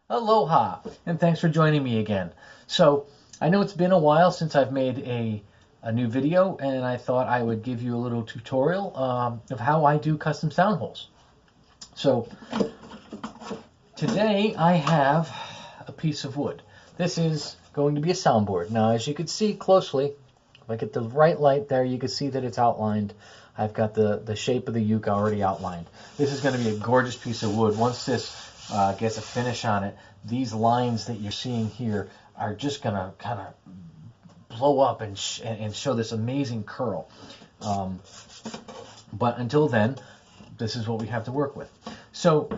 Aloha, and thanks for joining me again. So, I know it's been a while since I've made a new video, and I thought I would give you a little tutorial of how I do custom sound holes. So, today I have a piece of wood. This is going to be a soundboard. Now, as you can see closely, if I get the right light there, you can see that it's outlined. I've got the shape of the uke already outlined. This is going to be a gorgeous piece of wood. Once this gets a finish on it, these lines that you're seeing here are just going to kind of blow up and show this amazing curl. But until then, this is what we have to work with. So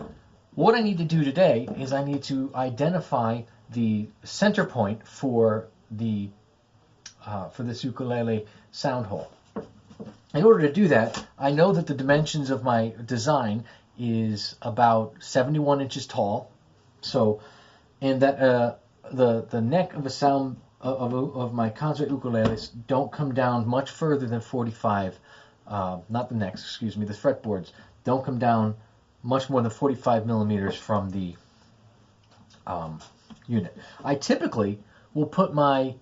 what I need to do today is I need to identify the center point for this ukulele sound hole. In order to do that, I know that the dimensions of my design is about 71 inches tall. So, and that the neck of a sound of my concert ukuleles don't come down much further than 45. Not the necks, excuse me. The fretboards don't come down much more than 45 millimeters from the unit. I typically will put my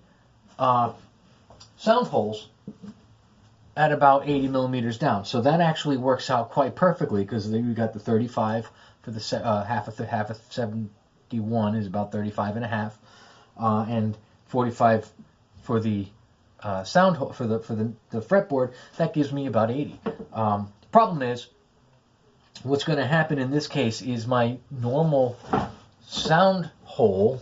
sound holes at about 80 millimeters down. So that actually works out quite perfectly because then you got the 35 for the half of 71 is about 35 and a half, and 45 for the sound hole for the fretboard. That gives me about 80. Problem is, what's going to happen in this case is my normal sound hole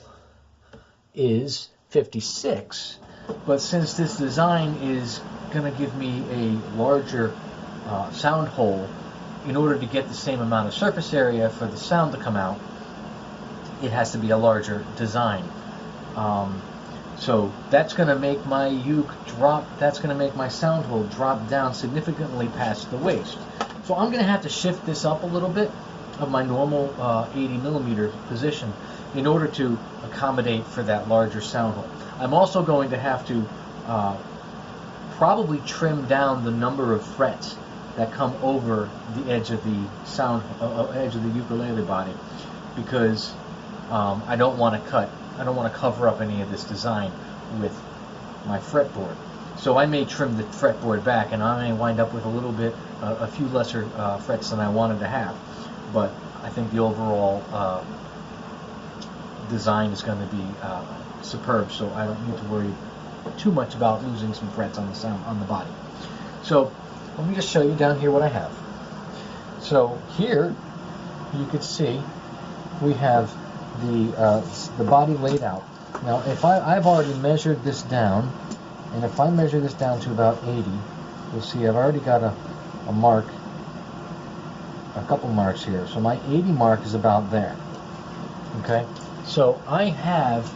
is 56, but since this design is going to give me a larger sound hole, in order to get the same amount of surface area for the sound to come out, it has to be a larger design. So that's going to make my uke drop, that's going to make my sound hole drop down significantly past the waist. So I'm going to have to shift this up a little bit of my normal 80 millimeter position in order to accommodate for that larger sound hole. I'm also going to have to probably trim down the number of frets that come over the edge of the edge of the ukulele body, because I don't want to cover up any of this design with my fretboard. So I may trim the fretboard back, and I may wind up with a few lesser frets than I wanted to have. But I think the overall design is going to be superb, so I don't need to worry too much about losing some frets on the body. So let me just show you down here what I have. So here you can see we have the body laid out. Now if I've already measured this down, and if I measure this down to about 80, you'll see I've already got a mark, a couple marks here. So my 80 mark is about there. Okay, so I have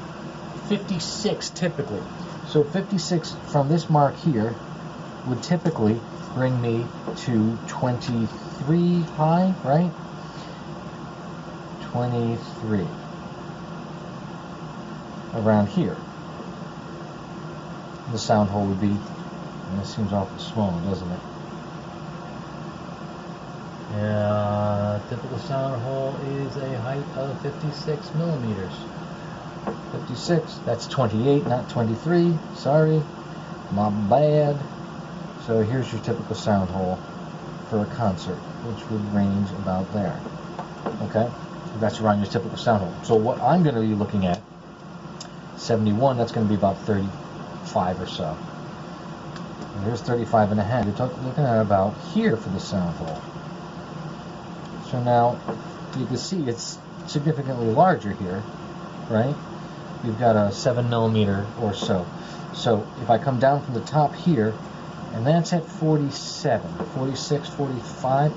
56 typically. So 56 from this mark here would typically bring me to 23 high, right? 23. Around here. The sound hole would be, and this seems awful small, doesn't it? Yeah, typical sound hole is a height of 56 millimeters. 56, that's 28, not 23. Sorry, my bad. So here's your typical sound hole for a concert, which would range about there. Okay, so that's around your typical sound hole. So what I'm going to be looking at, 71, that's going to be about 35 or so. And here's 35 and a half. You're looking at about here for the sound hole. So now you can see it's significantly larger here, right? You've got a 7 millimeter or so. So if I come down from the top here, and that's at 47, 46, 45,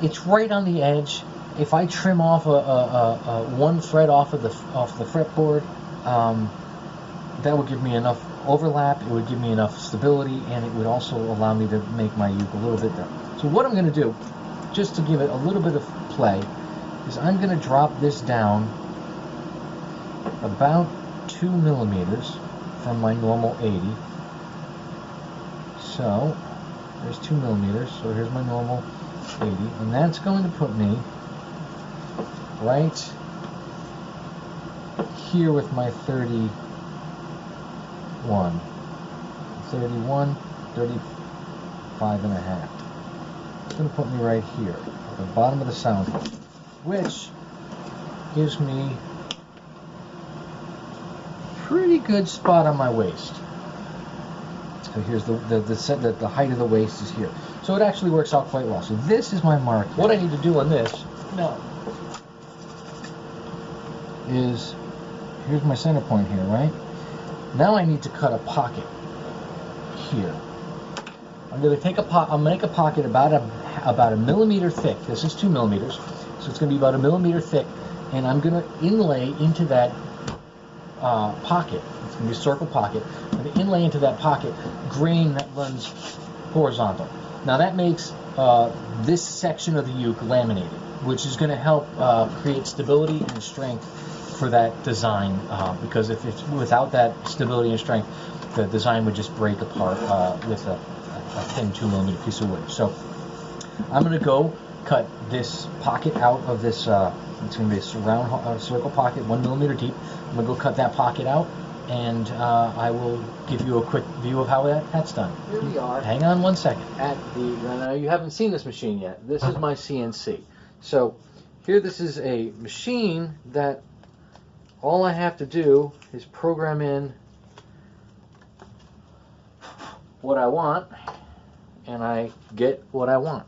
it's right on the edge. If I trim off one fret off the fretboard, that would give me enough overlap, it would give me enough stability, and it would also allow me to make my uke a little bit there. So what I'm going to do, just to give it a little bit of play, is I'm going to drop this down about 2 millimeters from my normal 80. So there's 2 millimeters, so here's my normal 80, and that's going to put me right here with my 31, 35 and a half. It's going to put me right here at the bottom of the sound hole, which gives me a pretty good spot on my waist. So here's the height of the waist is here. So it actually works out quite well. So this is my mark. What I need to do on this now is, here's my center point here, right? Now I need to cut a pocket here. I'm going to take I'll make a pocket about a millimeter thick. This is 2 millimeters, so it's going to be about a millimeter thick, and I'm going to inlay into that pocket. It's going to be a circle pocket. I'm going to inlay into that pocket grain that runs horizontal. Now that makes this section of the uke laminated, which is going to help create stability and strength for that design, because if it's without that stability and strength, the design would just break apart with a thin 2 millimeter piece of wood. So I'm going to go cut this pocket out of this. It's going to be a round circle pocket, 1 millimeter deep. I'm going to go cut that pocket out, and I will give you a quick view of how that's done. Here we are. Hang on 1 second. Now you haven't seen this machine yet. This is my CNC. So here, this is a machine that all I have to do is program in what I want, and I get what I want.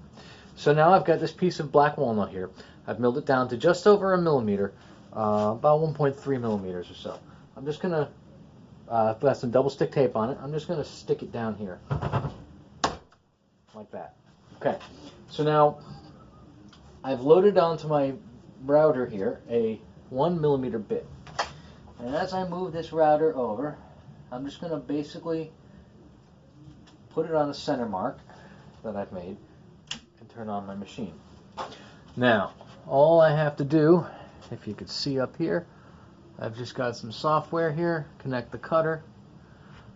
So now I've got this piece of black walnut here. I've milled it down to just over a millimeter, about 1.3 millimeters or so. I'm just going to put some double stick tape on it. I'm just going to stick it down here, like that. Okay, so now I've loaded onto my router here a 1 millimeter bit. And as I move this router over, I'm just going to basically put it on the center mark that I've made and turn on my machine. Now, all I have to do, if you could see up here, I've just got some software here, connect the cutter.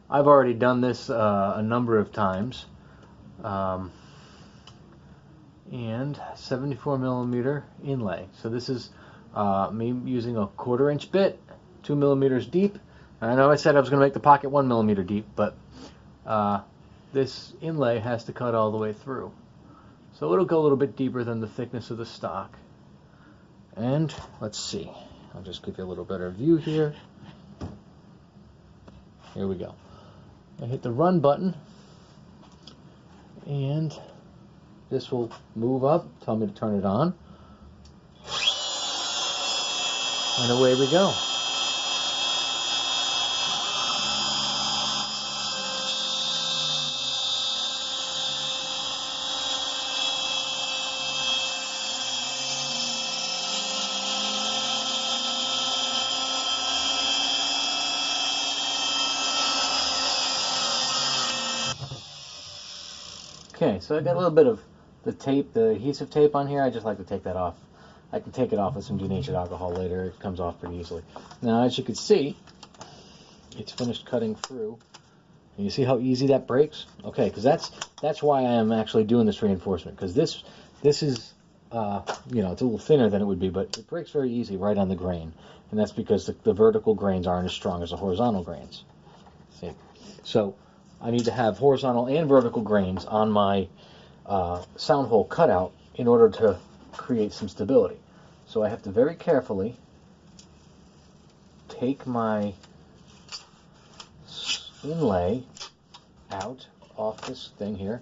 I've already done this a number of times. And 74 millimeter inlay. So this is me using a 1/4 inch bit, 2 millimeters deep. And I know I said I was going to make the pocket 1 millimeter deep, but this inlay has to cut all the way through. So it'll go a little bit deeper than the thickness of the stock. And let's see. I'll just give you a little better view here. Here we go. I hit the run button, and this will move up, tell me to turn it on, and away we go. Okay, so I got a little bit of the tape, the adhesive tape on here. I just like to take that off. I can take it off with some denatured alcohol later. It comes off pretty easily. Now, as you can see, it's finished cutting through. And you see how easy that breaks? Okay, because that's why I am actually doing this reinforcement, because this is you know, it's a little thinner than it would be, but it breaks very easy right on the grain, and that's because the vertical grains aren't as strong as the horizontal grains. See, so I need to have horizontal and vertical grains on my sound hole cutout in order to create some stability. So I have to very carefully take my inlay out off this thing here,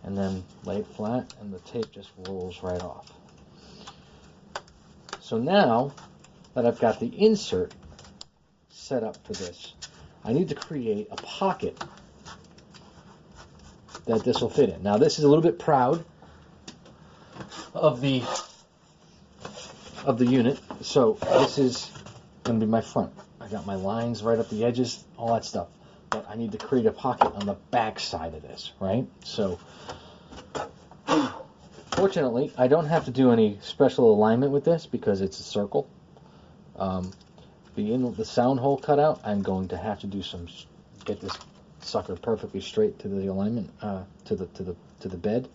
and then lay it flat, and the tape just rolls right off. So now that I've got the insert set up for this, I need to create a pocket that this will fit in. Now this is a little bit proud of the unit, so this is going to be my front. I got my lines right up the edges, all that stuff. But I need to create a pocket on the back side of this, right? So fortunately, I don't have to do any special alignment with this because it's a circle. The sound hole cutout, I'm going to have to do get this sucker perfectly straight to the alignment, to the bed,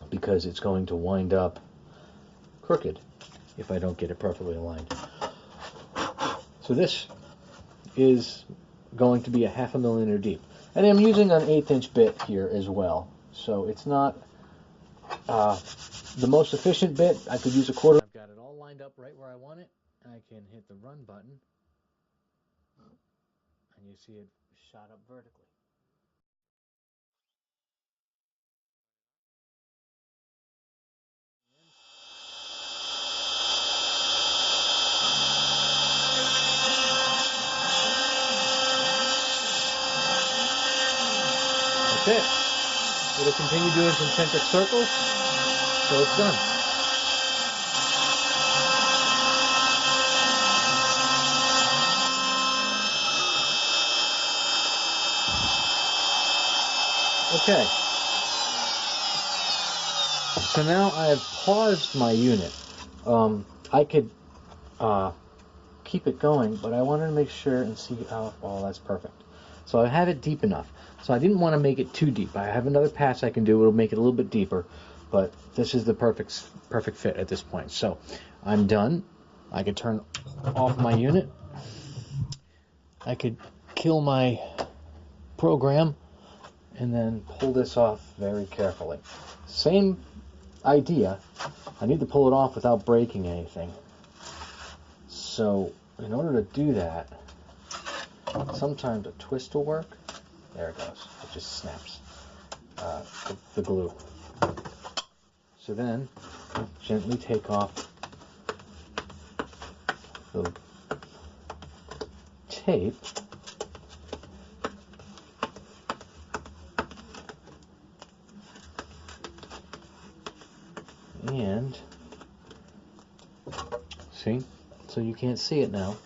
because it's going to wind up crooked if I don't get it perfectly aligned. So this is going to be a 1/2 millimeter deep. And I'm using an 1/8 inch bit here as well. So it's not the most efficient bit. I could use a 1/4. I've got it all lined up right where I want it. I can hit the run button. And you see it shot up vertically. That's it. It'll continue doing concentric circles, so it's done. Okay. So now I have paused my unit. I could keep it going, but I wanted to make sure and see how, oh, that's perfect. So I have it deep enough. So I didn't want to make it too deep. I have another pass I can do. It'll make it a little bit deeper, but this is the perfect fit at this point. So I'm done. I could turn off my unit. I could kill my program and then pull this off very carefully. Same idea. I need to pull it off without breaking anything. So in order to do that, sometimes a twist will work. There it goes. It just snaps the glue. So then, gently take off the tape. And, see? So you can't see it now.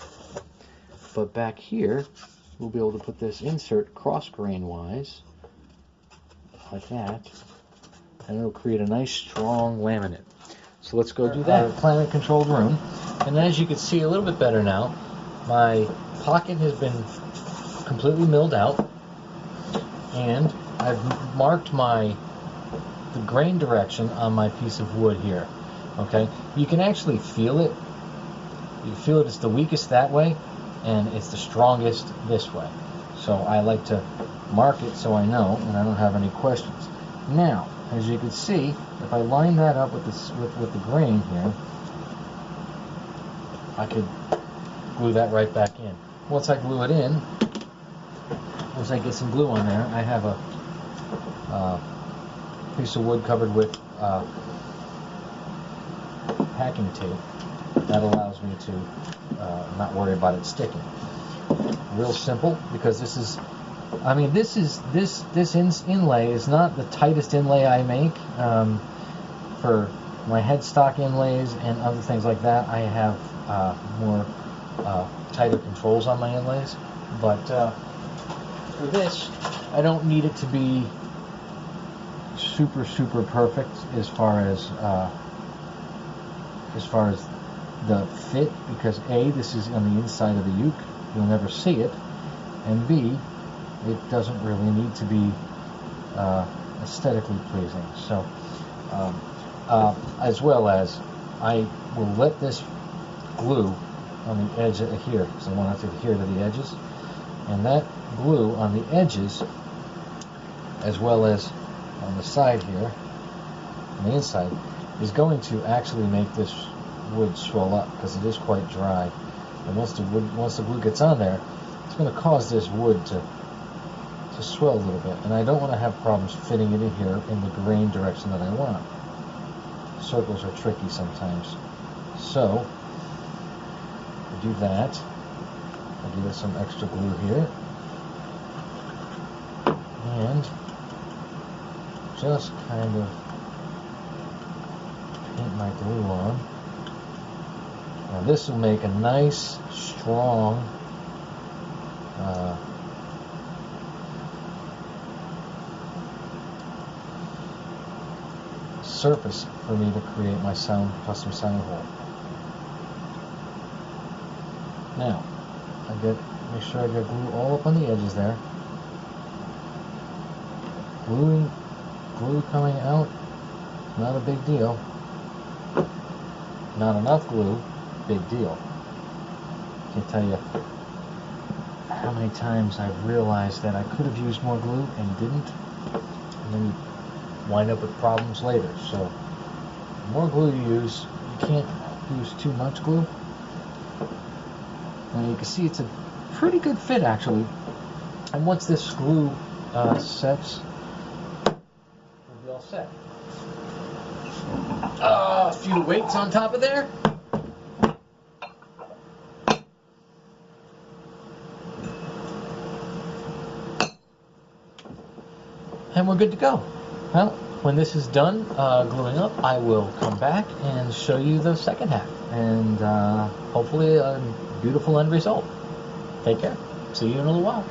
But back here, we'll be able to put this insert cross grain wise, like that, and it'll create a nice strong laminate. So let's go do that. Climate controlled room, and as you can see a little bit better now, my pocket has been completely milled out, and I've marked the grain direction on my piece of wood here. Okay, you can actually feel it. You feel it. It's the weakest that way, and it's the strongest this way. So I like to mark it so I know and I don't have any questions. Now, as you can see, if I line that up with the grain here, I could glue that right back in. Once I glue it in, once I get some glue on there, I have a piece of wood covered with packing tape that allows me to not worry about it sticking. Real simple, because this is inlay is not the tightest inlay I make. For my headstock inlays and other things like that, I have more tighter controls on my inlays. But for this, I don't need it to be super perfect as far as the fit, because A, this is on the inside of the uke, you'll never see it, and B, it doesn't really need to be aesthetically pleasing. So as well as I will let this glue on the edge here, so I want it to adhere to the edges, and that glue on the edges as well as on the side here, on the inside, is going to actually make this wood swell up, because it is quite dry. And once the glue gets on there, it's going to cause this wood to swell a little bit. And I don't want to have problems fitting it in here in the grain direction that I want. Circles are tricky sometimes. So I do that. I give it some extra glue here, and just kind of paint my glue on. Now this will make a nice, strong surface for me to create my custom sound hole. Now, make sure I get glue all up on the edges there. Glue coming out, not a big deal. Not enough glue, big deal. can't tell you how many times I've realized that I could have used more glue and didn't, and then you wind up with problems later. So the more glue you use, you can't use too much glue. Now you can see it's a pretty good fit actually, and once this glue sets, we'll be all set. A few weights on top of there. And we're good to go. Well, when this is done gluing up, I will come back and show you the second half, and hopefully a beautiful end result. Take care. See you in a little while.